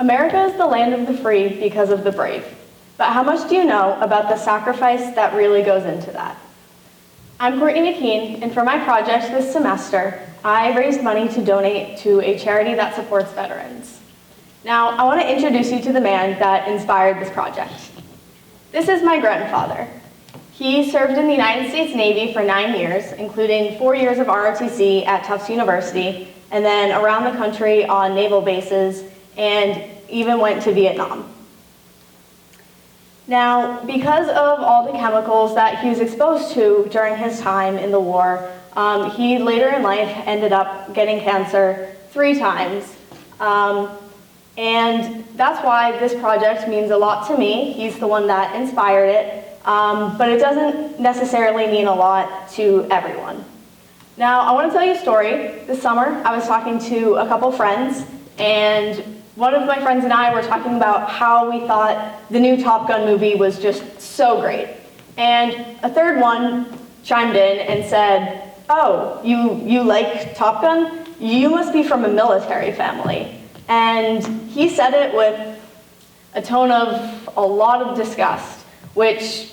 America is the land of the free because of the brave. But how much do you know about the sacrifice that really goes into that? I'm Courtney McKean, and for my project this semester, I raised money to donate to a charity that supports veterans. Now, I want to introduce you to the man that inspired this project. This is my grandfather. He served in the United States Navy for 9 years, including 4 years of ROTC at Tufts University, and then around the country on naval bases, and even went to Vietnam. Now, because of all the chemicals that he was exposed to during his time in the war, he later in life ended up getting cancer 3 times. And that's why this project means a lot to me. He's the one that inspired it, but it doesn't necessarily mean a lot to everyone. Now, I want to tell you a story. This summer, I was talking to a couple friends, and one of my friends and I were talking about how we thought the new Top Gun movie was just so great. And a third one chimed in and said, "Oh, you like Top Gun? You must be from a military family." And he said it with a tone of a lot of disgust, which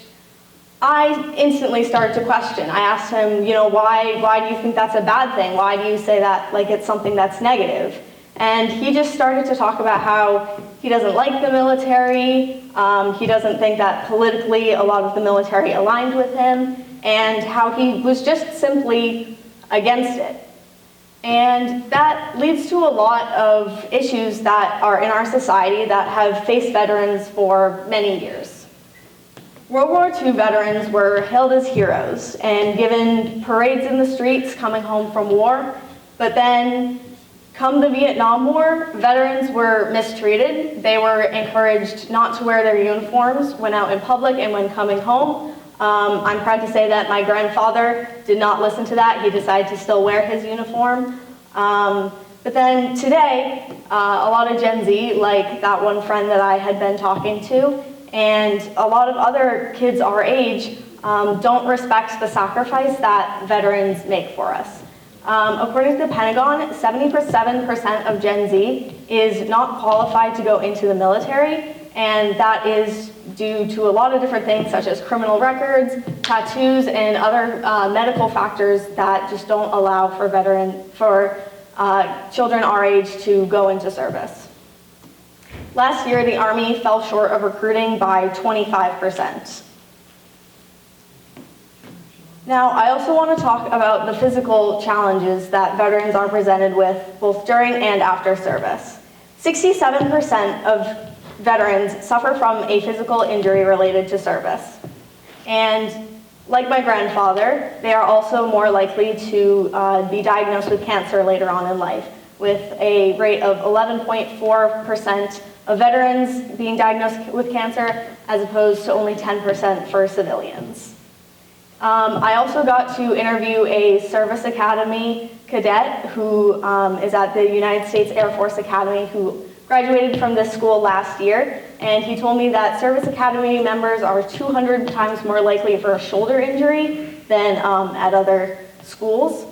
I instantly started to question. I asked him, why do you think that's a bad thing? Why do you say that like it's something that's negative? And he just started to talk about how he doesn't like the military, he doesn't think that politically a lot of the military aligned with him, and how he was just simply against it. And that leads to a lot of issues that are in our society that have faced veterans for many years. World War II veterans were hailed as heroes and given parades in the streets coming home from war, but then come the Vietnam War, veterans were mistreated. They were encouraged not to wear their uniforms when out in public and when coming home. I'm proud to say that my grandfather did not listen to that. He decided to still wear his uniform. But then today, a lot of Gen Z, like that one friend that I had been talking to, and a lot of other kids our age, don't respect the sacrifice that veterans make for us. According to the Pentagon, 77% of Gen Z is not qualified to go into the military, and that is due to a lot of different things such as criminal records, tattoos, and other medical factors that just don't allow for children our age to go into service. Last year, the Army fell short of recruiting by 25%. Now, I also want to talk about the physical challenges that veterans are presented with both during and after service. 67% of veterans suffer from a physical injury related to service. And like my grandfather, they are also more likely to be diagnosed with cancer later on in life, with a rate of 11.4% of veterans being diagnosed with cancer, as opposed to only 10% for civilians. I also got to interview a Service Academy cadet who is at the United States Air Force Academy, who graduated from this school last year, and he told me that Service Academy members are 200 times more likely for a shoulder injury than at other schools.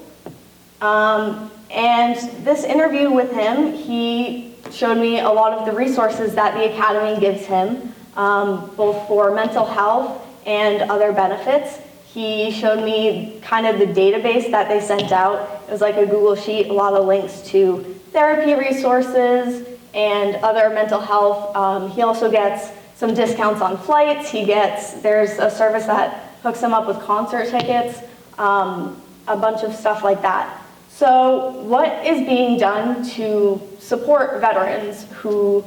And this interview with him, he showed me a lot of the resources that the Academy gives him, both for mental health and other benefits. He showed me kind of the database that they sent out. It was like a Google Sheet, a lot of links to therapy resources and other mental health. He also gets some discounts on flights. There's a service that hooks him up with concert tickets, a bunch of stuff like that. So what is being done to support veterans who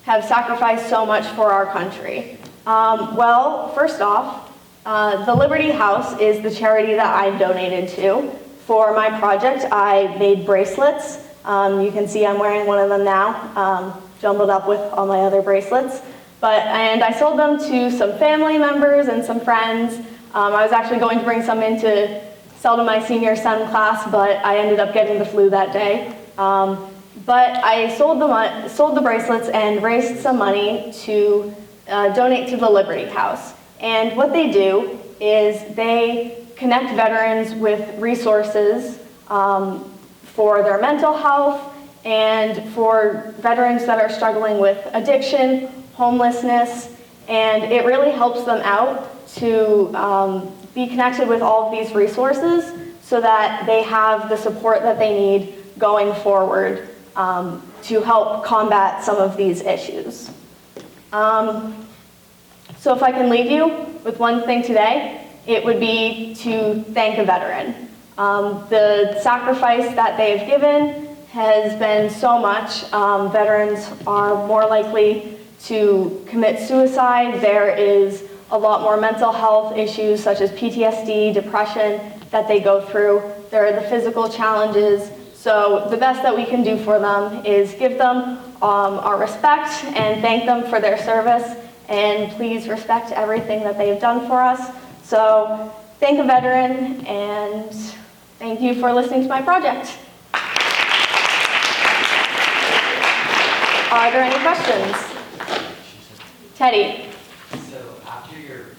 have sacrificed so much for our country? Well, first off, the Liberty House is the charity that I donated to. For my project, I made bracelets. You can see I'm wearing one of them now, jumbled up with all my other bracelets. And I sold them to some family members and some friends. I was actually going to bring some in to sell to my senior STEM class, but I ended up getting the flu that day. But I sold the bracelets and raised some money to donate to the Liberty House. And what they do is they connect veterans with resources for their mental health and for veterans that are struggling with addiction, homelessness, and it really helps them out to be connected with all of these resources so that they have the support that they need going forward to help combat some of these issues. So if I can leave you with one thing today, it would be to thank a veteran. The sacrifice that they have given has been so much. Veterans are more likely to commit suicide. There is a lot more mental health issues such as PTSD, depression that they go through. There are the physical challenges. So the best that we can do for them is give them our respect and thank them for their service, and please respect everything that they've done for us. So thank a veteran, and thank you for listening to my project. Are there any questions? Teddy. So after your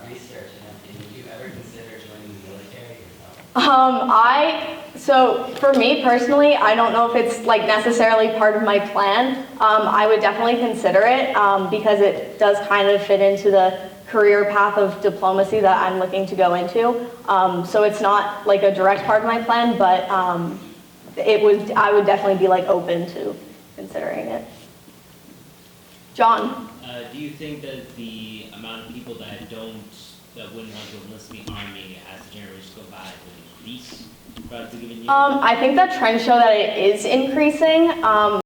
research and everything, would you ever consider joining the military yourself? So for me personally, I don't know if it's like necessarily part of my plan. I would definitely consider it because it does kind of fit into the career path of diplomacy that I'm looking to go into. So it's not like a direct part of my plan, but I would definitely be like open to considering it. John. Do you think that the amount of people that wouldn't want to enlist in the Army as the generations go by would increase throughout the given year? I think that trends show that it is increasing.